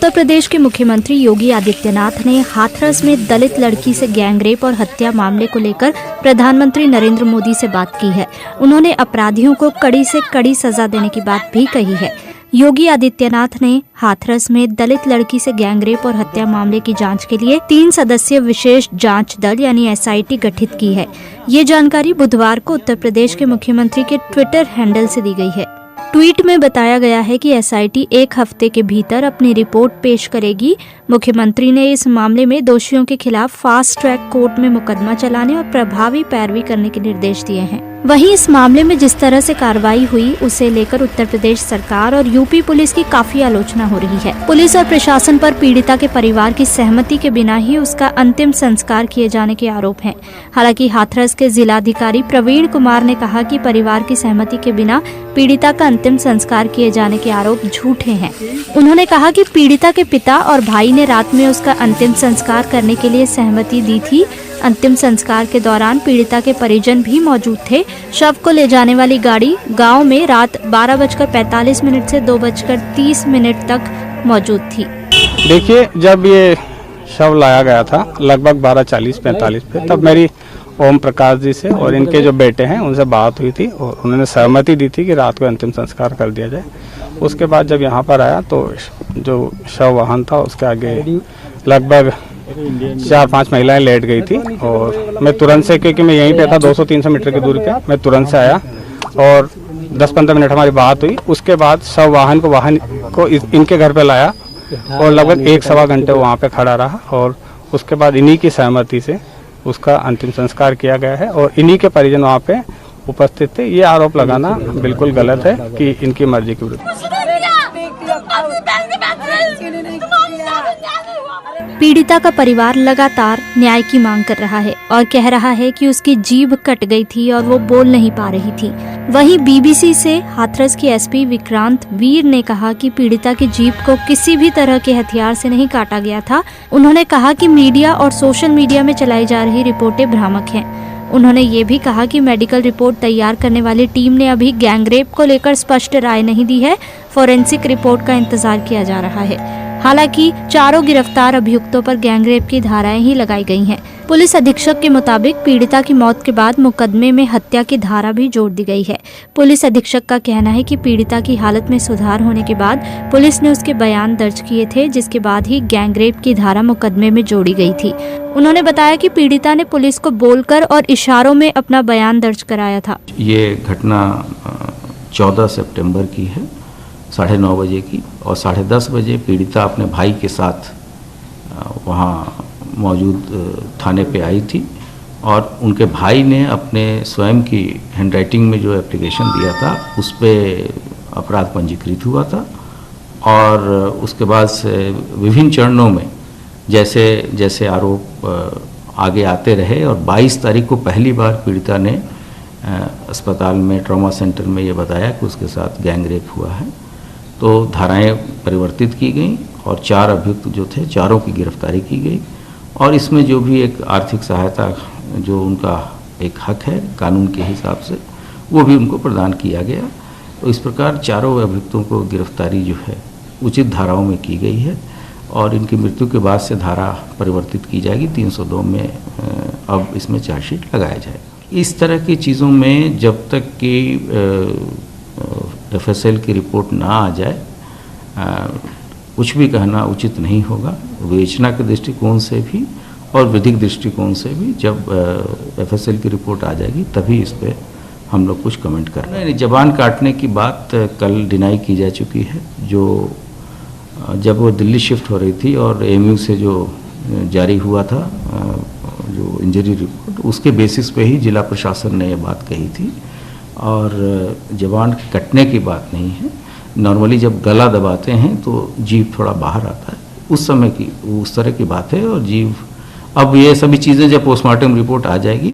उत्तर प्रदेश के मुख्यमंत्री योगी आदित्यनाथ ने हाथरस में दलित लड़की से गैंगरेप और हत्या मामले को लेकर प्रधानमंत्री नरेंद्र मोदी से बात की है। उन्होंने अपराधियों को कड़ी से कड़ी सजा देने की बात भी कही है। योगी आदित्यनाथ ने हाथरस में दलित लड़की से गैंगरेप और हत्या मामले की जांच के लिए 3 सदस्यीय विशेष जांच दल यानी SIT गठित की है। ये जानकारी बुधवार को उत्तर प्रदेश के मुख्यमंत्री के ट्विटर हैंडल से दी गई है। ट्वीट में बताया गया है कि SIT 1 हफ्ते के भीतर अपनी रिपोर्ट पेश करेगी। मुख्यमंत्री ने इस मामले में दोषियों के खिलाफ फास्ट ट्रैक कोर्ट में मुकदमा चलाने और प्रभावी पैरवी करने के निर्देश दिए हैं। वहीं इस मामले में जिस तरह से कार्रवाई हुई उसे लेकर उत्तर प्रदेश सरकार और यूपी पुलिस की काफी आलोचना हो रही है। पुलिस और प्रशासन पर पीड़िता के परिवार की सहमति के बिना ही उसका अंतिम संस्कार किए जाने के आरोप हैं। हालांकि हाथरस के जिलाधिकारी प्रवीण कुमार ने कहा कि परिवार की सहमति के बिना पीड़िता का अंतिम संस्कार किए जाने के आरोप झूठे हैं। उन्होंने कहा कि पीड़िता के पिता और भाई ने रात में उसका अंतिम संस्कार करने के लिए सहमति दी थी। अंतिम संस्कार के दौरान पीड़िता के परिजन भी मौजूद थे। शव को ले जाने वाली गाड़ी गांव में रात 12:45 से 2:30 तक मौजूद थी। देखिए, जब ये शव लाया गया था लगभग 12:40-45 पे, तब मेरी ओम प्रकाश जी से और इनके जो बेटे हैं उनसे बात हुई थी और उन्होंने सहमति दी थी कि रात को अंतिम संस्कार कर दिया जाए। उसके बाद जब यहाँ पर आया तो जो शव वाहन था उसके आगे लगभग 4-5 महिलाएं लेट गई थी और मैं तुरंत से, क्योंकि मैं यहीं पे था 200-300 मीटर की दूरी पे, मैं तुरंत से आया और 10-15 मिनट हमारी बात हुई। उसके बाद शव वाहन को इनके घर पे लाया और लगभग 1-1.25 घंटे वहाँ पे खड़ा रहा और उसके बाद इन्हीं की सहमति से उसका अंतिम संस्कार किया गया है और इन्हीं के परिजन वहाँ पे उपस्थित थे। ये आरोप लगाना बिल्कुल गलत है कि इनकी मर्जी के विरुद्ध। पीड़िता का परिवार लगातार न्याय की मांग कर रहा है और कह रहा है कि उसकी जीभ कट गई थी और वो बोल नहीं पा रही थी। वहीं BBC से हाथरस की SP विक्रांत वीर ने कहा कि पीड़िता की जीभ को किसी भी तरह के हथियार से नहीं काटा गया था। उन्होंने कहा कि मीडिया और सोशल मीडिया में चलाई जा रही रिपोर्टें भ्रामक हैं। उन्होंने ये भी कहा कि मेडिकल रिपोर्ट तैयार करने वाली टीम ने अभी गैंगरेप को लेकर स्पष्ट राय नहीं दी है। फोरेंसिक रिपोर्ट का इंतजार किया जा रहा है। हालांकि चारों गिरफ्तार अभियुक्तों पर गैंगरेप की धाराएं ही लगाई गई हैं। पुलिस अधीक्षक के मुताबिक पीड़िता की मौत के बाद मुकदमे में हत्या की धारा भी जोड़ दी गई है। पुलिस अधीक्षक का कहना है कि पीड़िता की हालत में सुधार होने के बाद पुलिस ने उसके बयान दर्ज किए थे, जिसके बाद ही गैंगरेप की धारा मुकदमे में जोड़ी गई थी। उन्होंने बताया कि पीड़िता ने पुलिस को बोलकर और इशारों में अपना बयान दर्ज कराया था। ये घटना 14 सितंबर की है, 9:30 बजे की, और 10:30 बजे पीड़िता अपने भाई के साथ वहाँ मौजूद थाने पे आई थी और उनके भाई ने अपने स्वयं की हैंडराइटिंग में जो एप्लीकेशन दिया था उस पर अपराध पंजीकृत हुआ था और उसके बाद से विभिन्न चरणों में जैसे जैसे आरोप आगे आते रहे और 22 तारीख को पहली बार पीड़िता ने अस्पताल में ट्रॉमा सेंटर में ये बताया कि उसके साथ गैंगरेप हुआ है। तो धाराएं परिवर्तित की गई और 4 अभियुक्त जो थे, चारों की गिरफ्तारी की गई और इसमें जो भी एक आर्थिक सहायता जो उनका एक हक है कानून के हिसाब से, वो भी उनको प्रदान किया गया। तो इस प्रकार चारों अभियुक्तों को गिरफ्तारी जो है उचित धाराओं में की गई है और इनकी मृत्यु के बाद से धारा परिवर्तित की जाएगी। 302 में अब इसमें चार्जशीट लगाया जाएगा। इस तरह की चीज़ों में जब तक कि FSL की रिपोर्ट ना आ जाए कुछ भी कहना उचित नहीं होगा। विवेचना के दृष्टिकोण से भी और विधिक दृष्टिकोण से भी जब FSL की रिपोर्ट आ जाएगी तभी इस पर हम लोग कुछ कमेंट कर रहे हैं। जबान काटने की बात कल डिनाई की जा चुकी है। जो जब वो दिल्ली शिफ्ट हो रही थी और AMU से जो जारी हुआ था जो इंजरी रिपोर्ट, उसके बेसिस पे ही जिला प्रशासन ने ये बात कही थी और जबान कटने की बात नहीं है। नॉर्मली जब गला दबाते हैं तो जीभ थोड़ा बाहर आता है, उस समय की उस तरह की बात है और जीभ, अब ये सभी चीज़ें जब पोस्टमार्टम रिपोर्ट आ जाएगी